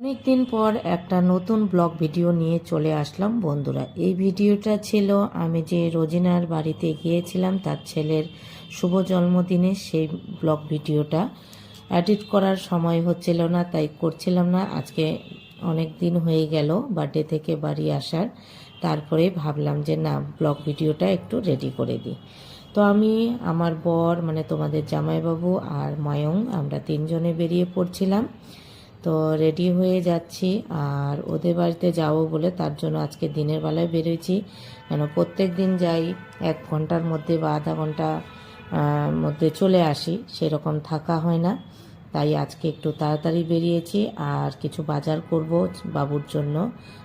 অনেকদিন পর একটা নতুন ব্লগ ভিডিও নিয়ে চলে আসলাম বন্ধুরা। এই ভিডিওটা ছিল আমি যে রোজিনার বাড়িতে গিয়েছিলাম তার ছেলের শুভ জন্মদিনে সেই ব্লগ ভিডিওটা এডিট করার সময় হচ্ছিল না, তাই করছিলাম না। আজকে অনেক দিন হয়ে গেল বার্থডে থেকে বাড়ি আসার, তারপরে ভাবলাম যে না, ব্লগ ভিডিওটা একটু রেডি করে দিই। তো আমি, আমার বর মানে তোমাদের জামাইবাবু আর ময়ং, আমরা তিনজনে বেরিয়ে পড়ছিলাম। তো রেডি হয়ে যাচ্ছি আর ওদের বাড়িতে যাব বলে, তার জন্য আজকে দিনের বেলায় বেরোইছি। কেন প্রত্যেক দিন যাই 1 ঘন্টার মধ্যে বা আধা ঘন্টা মধ্যে চলে আসি, সেরকম থাকা হয় না। তাই আজকে একটু তাড়াতাড়ি বেরিয়েছি আর কিছু বাজার করব বাবুর জন্য,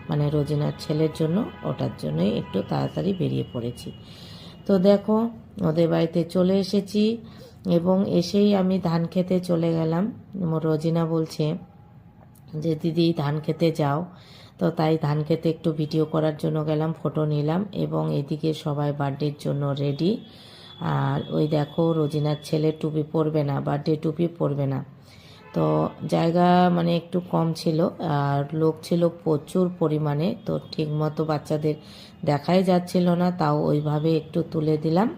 মানে রোজিনার ছেলের জন্য, ওটার জন্যই একটু তাড়াতাড়ি বেরিয়ে পড়েছি। তো দেখো, ওদের বাড়িতে চলে এসেছি এবং এসেই আমি ধান খেতে চলে গেলাম। রোজিনা বলছে যে দিদি ধান খেতে যাও, তো তাই ধান খেতে একটু ভিডিও করার জন্য গেলাম, ফটো নিলাম। এবং এদিকে সবাই বার্থডের জন্য রেডি। আর ওই দেখো, রোজিনার ছেলে টুপি পরবে না, বার্থডে টুপি পরবে না। তো জায়গা মানে একটু কম ছিল আর লোক ছিল প্রচুর পরিমাণে, তো ঠিকমতো বাচ্চাদের দেখাই যাচ্ছিল না, তাও ওইভাবে একটু তুলে দিলাম।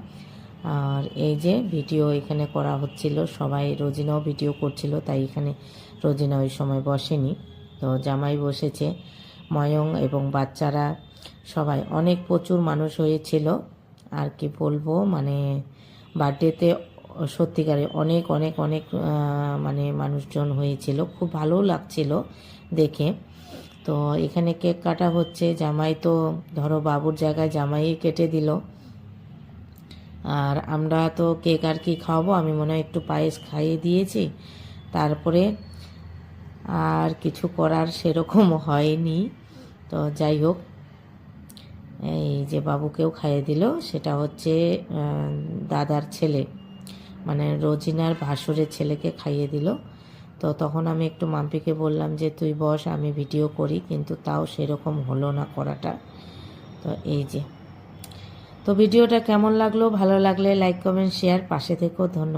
আর এই যে ভিডিও এখানে করা হচ্ছিল, সবাই, রোজিনাও ভিডিও করছিল, তাই এখানে রোজিনা ওই সময় বসেনি, তো জামাই বসেছে, ময়ং এবং বাচ্চারা সবাই, অনেক প্রচুর মানুষ হয়েছিল। আর কি বলবো, মানে বার্থডেতে সত্যিকারে অনেক অনেক অনেক মানে মানুষজন হয়েছিল, খুব ভালো লাগছিল দেখে। তো এখানে কেক কাটা হচ্ছে, জামাই তো ধরো বাবুর জায়গায় জামাই কেটে দিল। আর আমরা তো কেক আর কি খাওয়াবো, আমি মনে হয় একটু পায়েস খাইয়ে দিয়েছি। তারপরে আর কিছু করার সেরকম হয়নি। তো যাই হোক, এই যে বাবুকেও খাইয়ে দিল, সেটা হচ্ছে দাদার ছেলে, মানে রোজিনার ভাসুরের ছেলেকে খাইয়ে দিল। তো তখন আমি একটু মাম্পিকে বললাম যে তুই বস, আমি ভিডিও করি, কিন্তু তাও সেরকম হলো না করাটা। তো এই যে, তো ভিডিওটা কেমন লাগলো, ভালো লাগলে লাইক কমেন্ট শেয়ার, পাশে থেকেও ধন্যবাদ।